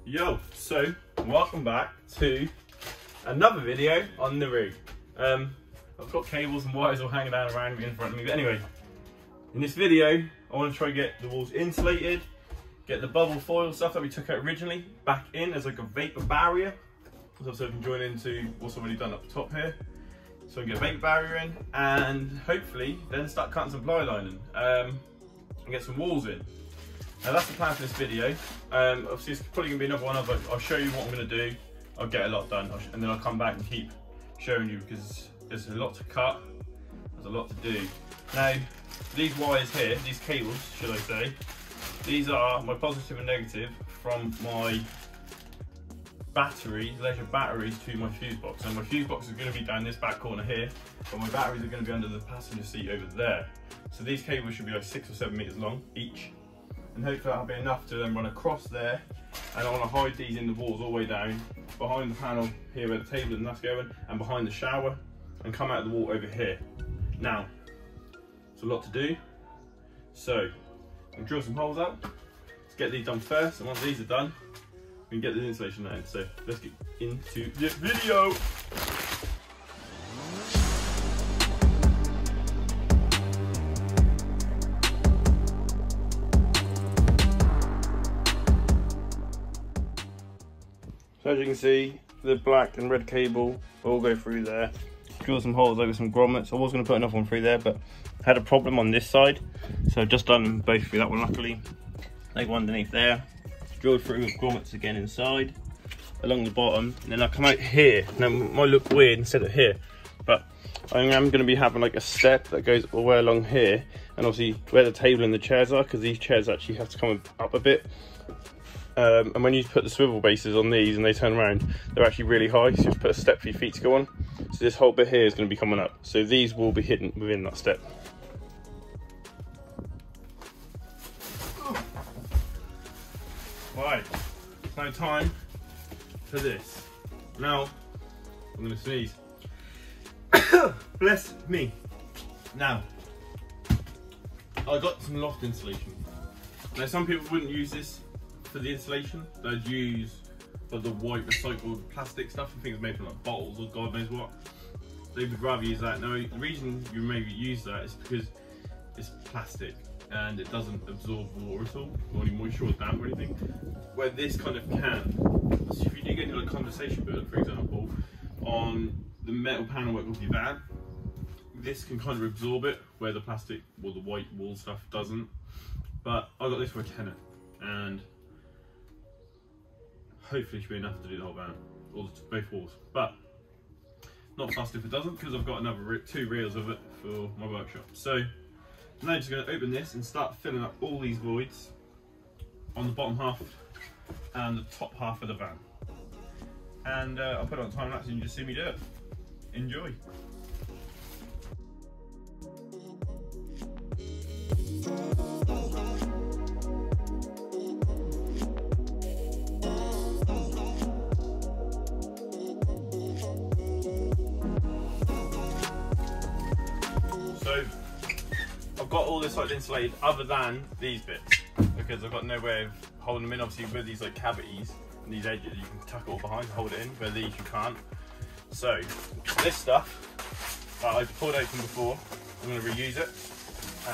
Yo, so welcome back to another video on the rig. I've got cables and wires all hanging down around me in front of me, but anyway, in this video I want to try and get the walls insulated, get the bubble foil stuff that we took out originally back in as like a vapor barrier, so I can join into what's already done up the top here, so I can get a vapor barrier in and hopefully then start cutting some ply lining and get some walls in. Now that's the plan for this video. Obviously it's probably going to be another one, but I'll show you what I'm going to do. I'll get a lot done and then I'll come back and keep showing you because there's a lot to cut, there's a lot to do. Now these wires here, these cables should I say, these are my positive and negative from my batteries, leisure batteries to my fuse box. And my fuse box is going to be down this back corner here, but my batteries are going to be under the passenger seat over there. So these cables should be like 6 or 7 meters long each. And hopefully that'll be enough to then run across there, and I want to hide these in the walls all the way down behind the panel here where the table and that's going, and behind the shower, and come out of the wall over here. Now it's a lot to do, so I'll drill some holes out. Let's get these done first, and once these are done we can get the insulation out. So let's get into the video. So as you can see, the black and red cable all go through there. Drill some holes over some grommets. I was going to put another one through there, but I had a problem on this side, so I've just done both through that one luckily. Like one underneath there. Drilled through with grommets again inside, along the bottom, and then I come out here. Now it might look weird instead of here, but I am going to be having like a step that goes all the way along here, and obviously where the table and the chairs are, because these chairs actually have to come up a bit. And when you put the swivel bases on these and they turn around, they're actually really high, so you just put a step for your feet to go on. So this whole bit here is going to be coming up, so these will be hidden within that step. Right, it's now time for this. Now, I'm going to sneeze. Bless me. Now, I got some loft insulation. Now some people wouldn't use this for the insulation. They'd use like the white recycled plastic stuff. I think it's made from like bottles or God knows what. They would rather use that. Now the reason you maybe use that is because it's plastic and it doesn't absorb water at all, or any moisture or damp or anything. Where this kind of can. So if you do get into like condensation build, for example, on the metal panel work of your van, this can kind of absorb it, where the plastic or the white wall stuff doesn't. But I got this for a tenner, and hopefully should be enough to do the whole van, or both walls. But not fussed if it doesn't, because I've got another 2 reels of it for my workshop. So now I'm just going to open this and start filling up all these voids on the bottom half and the top half of the van. And I'll put it on time lapse and you just see me do it. Enjoy. So I've got all this like insulated other than these bits, because I've got no way of holding them in. Obviously with these like cavities and these edges you can tuck it all behind and hold it in, where these you can't. So this stuff that I've pulled open before, I'm going to reuse it,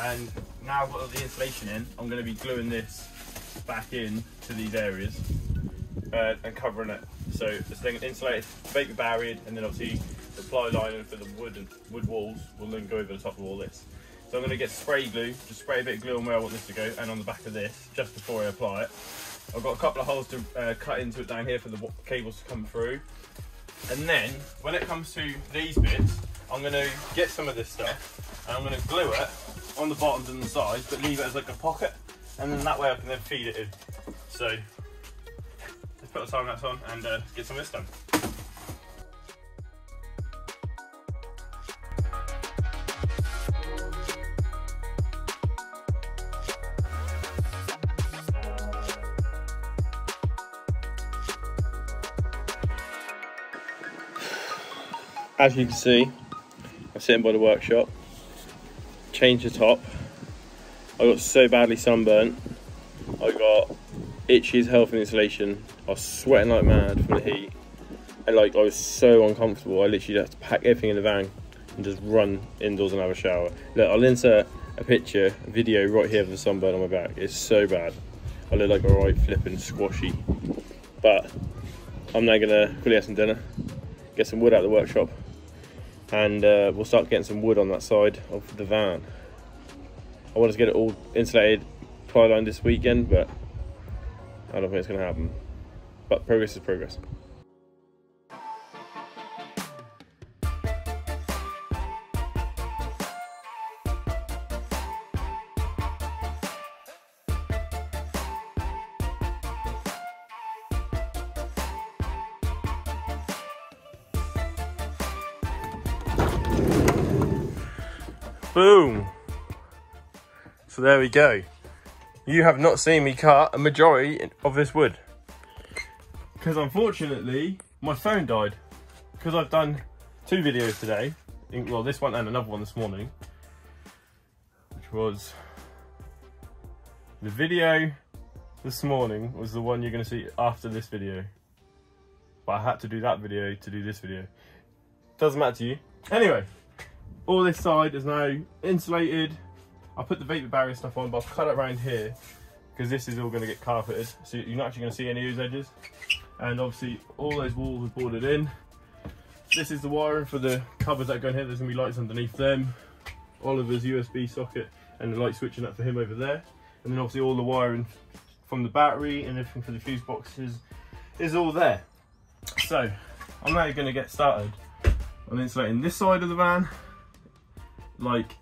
and now I've got the insulation in, I'm going to be gluing this back in to these areas and covering it. So this thing insulated, vapor barriered, and then obviously the ply lining for the wood walls will then go over the top of all this. So I'm going to get spray glue, just spray a bit of glue on where I want this to go and on the back of this, just before I apply it. I've got a couple of holes to cut into it down here for the cables to come through. And then when it comes to these bits, I'm going to get some of this stuff and I'm going to glue it on the bottoms and the sides, but leave it as like a pocket, and then that way I can then feed it in. So let's put the time lapse on and get some of this done. As you can see, I'm sitting by the workshop, changed the top. I got so badly sunburnt, I got itchy as hell from the insulation, I was sweating like mad from the heat, and like I was so uncomfortable. I literally had to pack everything in the van and just run indoors and have a shower. Look, I'll insert a picture, a video right here of the sunburn on my back. It's so bad. I look like a right flipping squashy. But I'm now gonna quickly have some dinner, get some wood out of the workshop, and we'll start getting some wood on that side of the van. I want to get it all insulated, ply lined this weekend, but I don't think it's gonna happen. But progress is progress. Boom! So there we go. You have not seen me cut a majority of this wood, because unfortunately my phone died. Because I've done 2 videos today, well this one and another one this morning, which was the video this morning was the one you're going to see after this video, but I had to do that video to do this video. Doesn't matter to you. Anyway, all this side is now insulated. I put the vapor barrier stuff on, but I've cut it around here because this is all going to get carpeted, so you're not actually going to see any of those edges. And obviously all those walls are boarded in. This is the wiring for the cupboards that go in here. There's going to be lights underneath them. Oliver's USB socket and the light switching up for him over there. And then obviously all the wiring from the battery and everything for the fuse boxes is all there. So I'm now going to get started on insulating this side of the van. Like,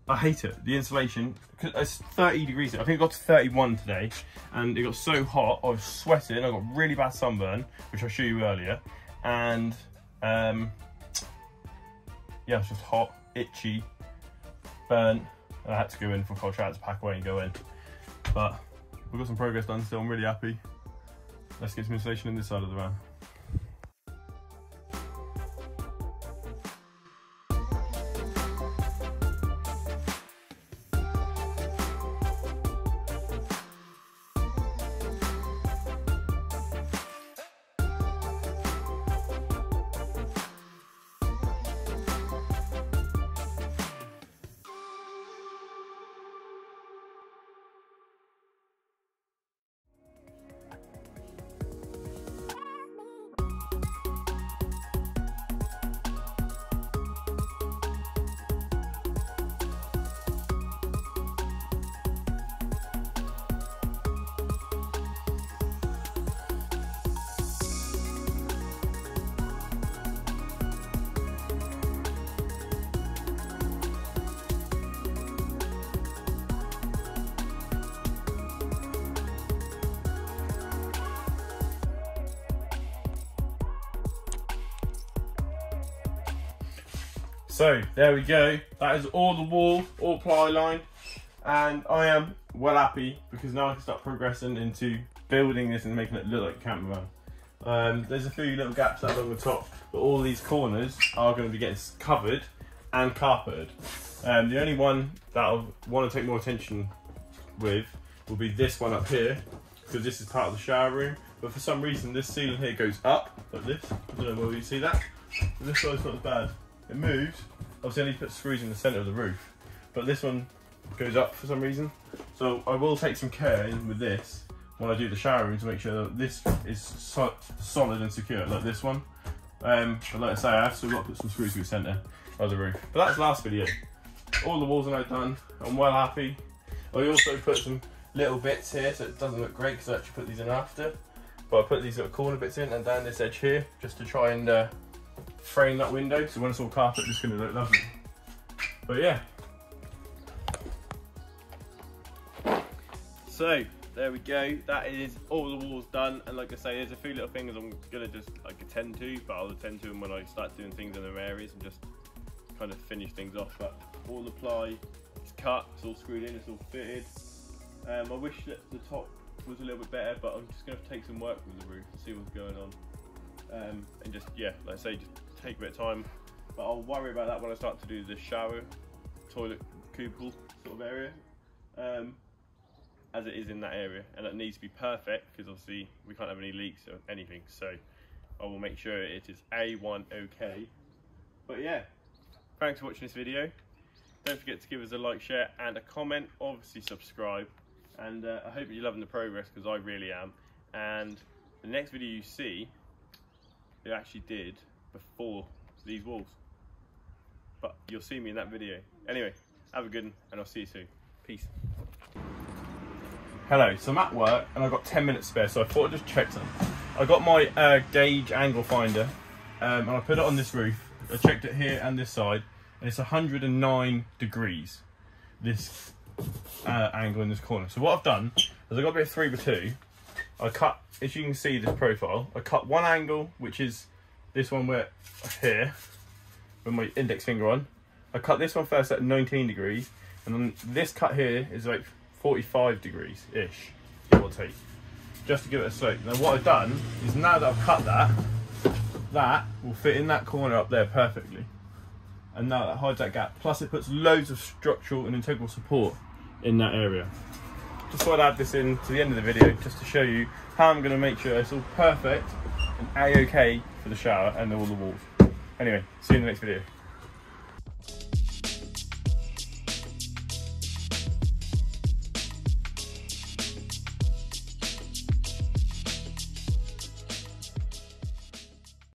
I hate it, the insulation, because it's 30 degrees. I think it got to 31 today, and it got so hot, I was sweating. I got really bad sunburn, which I showed you earlier, and yeah, it's just hot, itchy, burnt, and I had to go in for a cold shower to pack away and go in. But we've got some progress done still. I'm really happy. Let's get some insulation in this side of the van. So there we go, that is all the wall, all ply line, and I am well happy because now I can start progressing into building this and making it look like a camper van. There's a few little gaps along the top, but all these corners are going to be getting covered and carpeted. The only one that I want to take more attention with will be this one up here, because this is part of the shower room, but for some reason this ceiling here goes up like this. I don't know whether you see that, but this side's not as bad. It moves. Obviously I need to put screws in the centre of the roof, but this one goes up for some reason. So I will take some care in with this when I do the shower room to make sure that this is solid and secure, like this one. But like I say, I have still got to put some screws through the centre of the roof. But that's the last video. All the walls are now done. I'm well happy. I also put some little bits here so it doesn't look great, because I actually put these in after. But I put these little corner bits in and down this edge here just to try and frame that window, so when it's all carpet it's going to look lovely. But yeah, so there we go, that is all the walls done. And like I say, there's a few little things I'm going to just like attend to, but I'll attend to them when I start doing things in other areas and just kind of finish things off. But all the ply is cut, it's all screwed in, it's all fitted. I wish that the top was a little bit better, but I'm just going to take some work with the roof and see what's going on. And just, yeah, like I say, just take a bit of time, but I'll worry about that when I start to do the shower, toilet, cubicle sort of area. as it is in that area, and it needs to be perfect because obviously we can't have any leaks or anything. So I will make sure it is A1 okay. But yeah, thanks for watching this video. Don't forget to give us a like, share and a comment. Obviously subscribe, and I hope you're loving the progress, because I really am. And the next video you see, it actually did before these walls, but you'll see me in that video. Anyway, have a good one, and I'll see you soon. Peace. Hello, so I'm at work and I've got 10 minutes spare, so I thought I'd just check something. I got my gauge angle finder and I put it on this roof. I checked it here and this side, and it's 109 degrees, this angle in this corner. So what I've done is I've got a bit of 3x2. I cut, as you can see this profile, I cut one angle, which is this one where here, with my index finger on. I cut this one first at 19 degrees, and then this cut here is like 45 degrees-ish, give or take, just to give it a slope. Now what I've done is, now that I've cut that, that will fit in that corner up there perfectly. And now that hides that gap. Plus it puts loads of structural and integral support in that area. Just thought I'd add this in to the end of the video, just to show you how I'm going to make sure it's all perfect and A-okay for the shower and all the walls. Anyway, see you in the next video.